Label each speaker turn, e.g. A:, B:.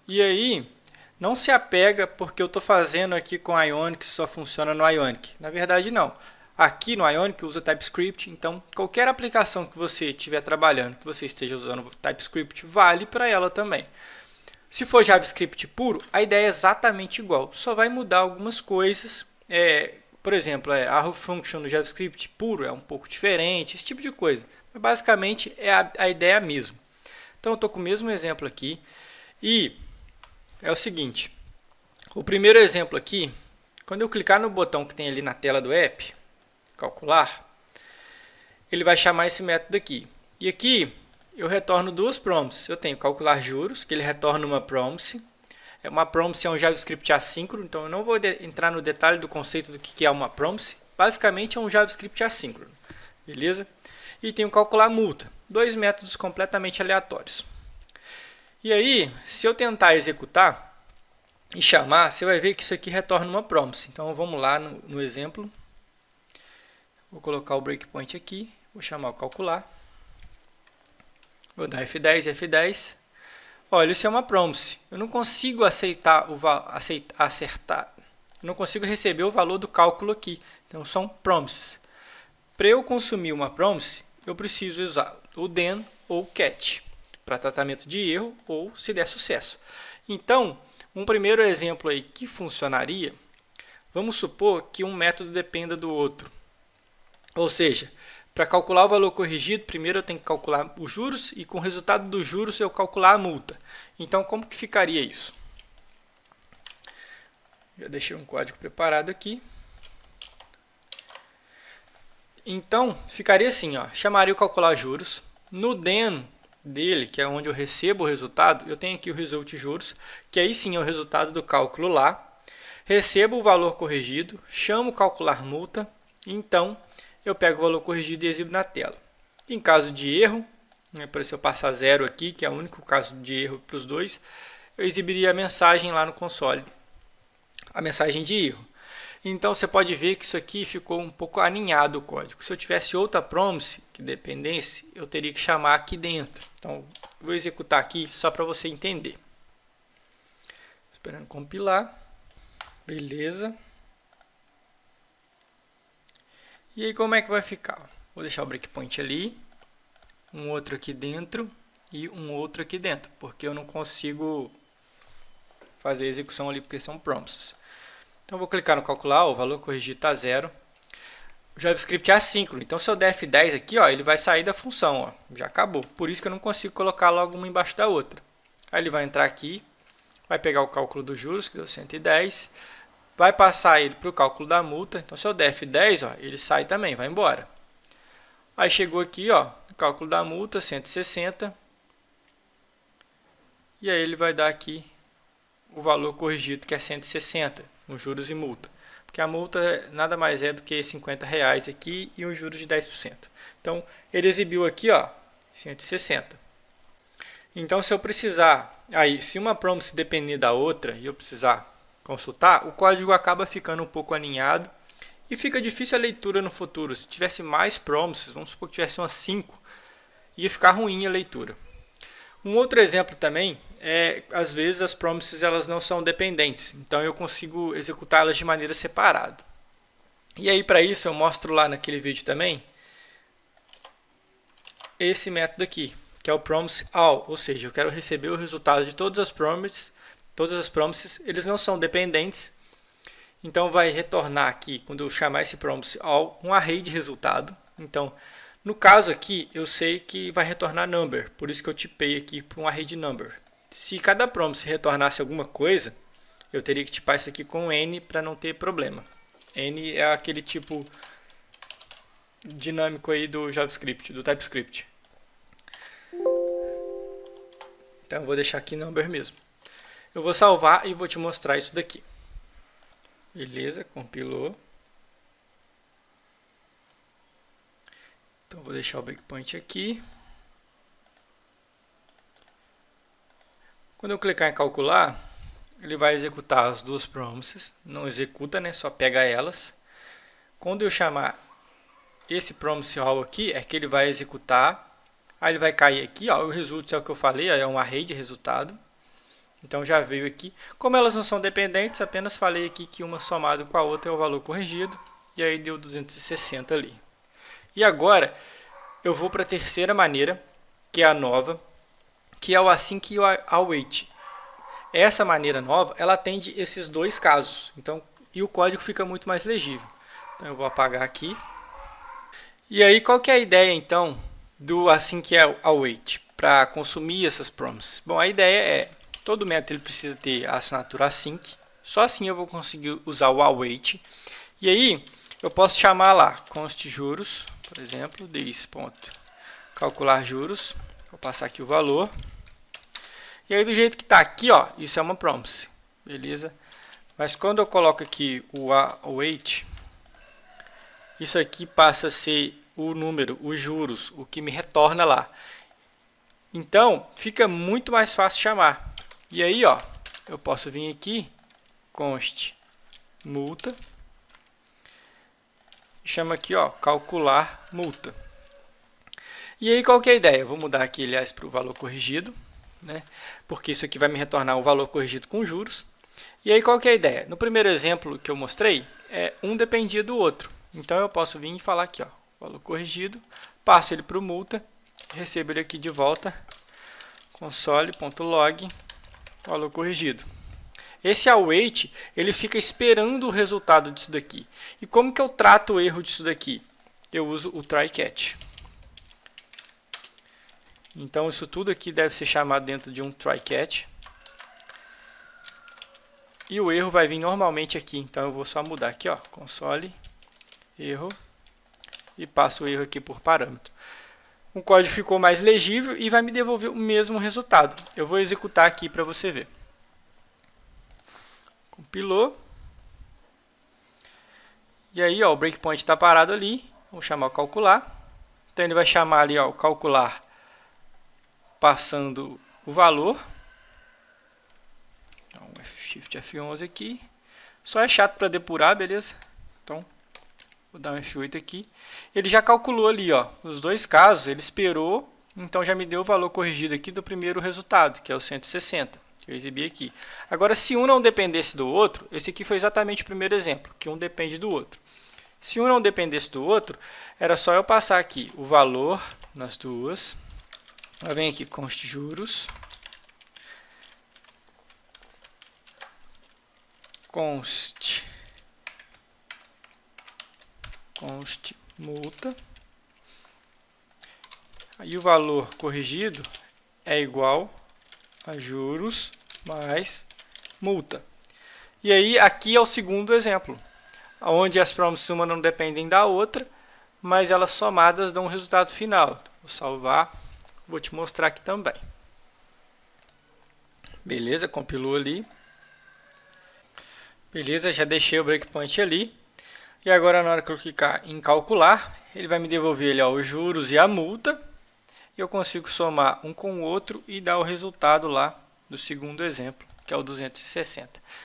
A: E aí, não se apega porque eu estou fazendo aqui com Ionic, só funciona no Ionic. Na verdade, não. Aqui no Ionic usa TypeScript, então qualquer aplicação que você estiver trabalhando, que você esteja usando TypeScript, vale para ela também. Se for JavaScript puro, a ideia é exatamente igual, só vai mudar algumas coisas. Por exemplo, a arrow function no JavaScript puro é um pouco diferente, esse tipo de coisa. Mas basicamente a ideia é a mesma. Então eu estou com o mesmo exemplo aqui e é o seguinte, o primeiro exemplo aqui, quando eu clicar no botão que tem ali na tela do app, calcular, ele vai chamar esse método aqui. E aqui eu retorno duas promises. Eu tenho calcular juros, que ele retorna uma promise. Uma promise é um JavaScript assíncrono, então eu não vou entrar no detalhe do conceito do que é uma promise. Basicamente é um JavaScript assíncrono, beleza? E tenho calcular multa, dois métodos completamente aleatórios. E aí, se eu tentar executar e chamar, você vai ver que isso aqui retorna uma promise. Então vamos lá no exemplo. Vou colocar o breakpoint aqui, vou chamar o calcular. Vou dar F10, F10. Olha, isso é uma promise. Eu não consigo acertar. Eu não consigo receber o valor do cálculo aqui. Então são promises. Para eu consumir uma promise, eu preciso usar o then ou catch para tratamento de erro ou se der sucesso. Então, um primeiro exemplo aí que funcionaria, vamos supor que um método dependa do outro. Ou seja, para calcular o valor corrigido, primeiro eu tenho que calcular os juros e com o resultado dos juros eu calcular a multa. Então, como que ficaria isso? Já deixei um código preparado aqui. Então, ficaria assim, ó, chamaria o calcular juros. No then dele, que é onde eu recebo o resultado, eu tenho aqui o result juros, que aí sim é o resultado do cálculo lá. Recebo o valor corrigido, chamo o calcular multa, então eu pego o valor corrigido e exibo na tela. Em caso de erro, para se eu passar zero aqui, que é o único caso de erro para os dois, eu exibiria a mensagem lá no console, a mensagem de erro. Então você pode ver que isso aqui ficou um pouco aninhado o código. Se eu tivesse outra promise que dependesse, eu teria que chamar aqui dentro. Então vou executar aqui só para você entender. Esperando compilar. Beleza. E aí como é que vai ficar? Vou deixar o breakpoint ali, um outro aqui dentro e um outro aqui dentro, porque eu não consigo fazer a execução ali porque são promises. Então vou clicar no calcular, o valor corrigido está zero. O JavaScript é assíncrono, então se eu der F10 aqui, ó, ele vai sair da função, ó, já acabou. Por isso que eu não consigo colocar logo uma embaixo da outra. Aí ele vai entrar aqui, vai pegar o cálculo dos juros, que deu 110, vai passar ele para o cálculo da multa. Então se eu der F10, ó, ele sai também, vai embora. Aí chegou aqui, ó, o cálculo da multa, 160. E aí ele vai dar aqui o valor corrigido, que é 160, nos juros e multa. Porque a multa nada mais é do que R$50 aqui e os juros de 10%. Então, ele exibiu aqui, ó, 160. Então, se eu precisar, aí, se uma promise depender da outra e eu precisar consultar, o código acaba ficando um pouco aninhado e fica difícil a leitura no futuro. Se tivesse mais promises, vamos supor que tivesse umas 5, ia ficar ruim a leitura. Um outro exemplo também é, às vezes as promises elas não são dependentes, então eu consigo executá-las de maneira separada. E aí para isso eu mostro lá naquele vídeo também esse método aqui, que é o promise all, ou seja, eu quero receber o resultado de todas as promises, eles não são dependentes, então vai retornar aqui, quando eu chamar esse promise all, um array de resultado. Então, no caso aqui, eu sei que vai retornar number, por isso que eu tipei aqui para um array de number. Se cada promise retornasse alguma coisa, eu teria que tipar isso aqui com n para não ter problema. N é aquele tipo dinâmico aí do JavaScript, do TypeScript. Então eu vou deixar aqui number mesmo. Eu vou salvar e vou te mostrar isso daqui. Beleza, compilou. Então vou deixar o breakpoint aqui. Quando eu clicar em calcular, ele vai executar as duas promises. Não executa, né? Só pega elas. Quando eu chamar esse promise all aqui, é que ele vai executar. Aí ele vai cair aqui, ó, o result é o que eu falei, ó, é um array de resultado. Então já veio aqui. Como elas não são dependentes, apenas falei aqui que uma somada com a outra é o valor corrigido. E aí deu 260 ali. E agora eu vou para a terceira maneira, que é a nova, que é o async e o await. Essa maneira nova, ela atende esses dois casos. Então, e o código fica muito mais legível. Então eu vou apagar aqui. E aí qual que é a ideia então do async e await para consumir essas promises? Bom, a ideia é todo método ele precisa ter a assinatura async. Só assim eu vou conseguir usar o await. E aí eu posso chamar lá const juros, por exemplo, this.calcular juros. Vou passar aqui o valor. E aí do jeito que está aqui, ó, isso é uma promise, beleza? Mas quando eu coloco aqui o await, isso aqui passa a ser o número, os juros, o que me retorna lá. Então, fica muito mais fácil chamar. E aí, ó, eu posso vir aqui, const multa, e chama aqui, ó, calcular multa. E aí, qual que é a ideia? Eu vou mudar aqui, aliás, para o valor corrigido, né? Porque isso aqui vai me retornar o valor corrigido com juros. E aí, qual que é a ideia? No primeiro exemplo que eu mostrei, um dependia do outro. Então, eu posso vir e falar aqui, ó, valor corrigido, passo ele para o multa, recebo ele aqui de volta, console.log, valor corrigido. Esse await, ele fica esperando o resultado disso daqui. E como que eu trato o erro disso daqui? Eu uso o try-catch. Então, isso tudo aqui deve ser chamado dentro de um try-catch. E o erro vai vir normalmente aqui. Então, eu vou só mudar aqui, ó, console, erro, e passo o erro aqui por parâmetro. O código ficou mais legível e vai me devolver o mesmo resultado. Eu vou executar aqui para você ver. Compilou. E aí, ó, o breakpoint está parado ali. Vou chamar o calcular. Então, ele vai chamar ali, ó, o calcular passando o valor. Então, Shift F11 aqui. Só é chato para depurar, beleza? Então, vou dar um F8 aqui. Ele já calculou ali, ó, os dois casos, ele esperou, então já me deu o valor corrigido aqui do primeiro resultado, que é o 160, que eu exibi aqui. Agora, se um não dependesse do outro, esse aqui foi exatamente o primeiro exemplo, que um depende do outro. Se um não dependesse do outro, era só eu passar aqui o valor nas duas. Eu venho aqui, const juros, const multa, aí o valor corrigido é igual a juros mais multa. E aí aqui é o segundo exemplo, onde as promises uma não dependem da outra, mas elas somadas dão um resultado final. Vou salvar, vou te mostrar aqui também. Beleza, compilou ali. Beleza, já deixei o breakpoint ali. E agora, na hora que eu clicar em calcular, ele vai me devolver ali, ó, os juros e a multa. E eu consigo somar um com o outro e dar o resultado lá do segundo exemplo, que é o 260.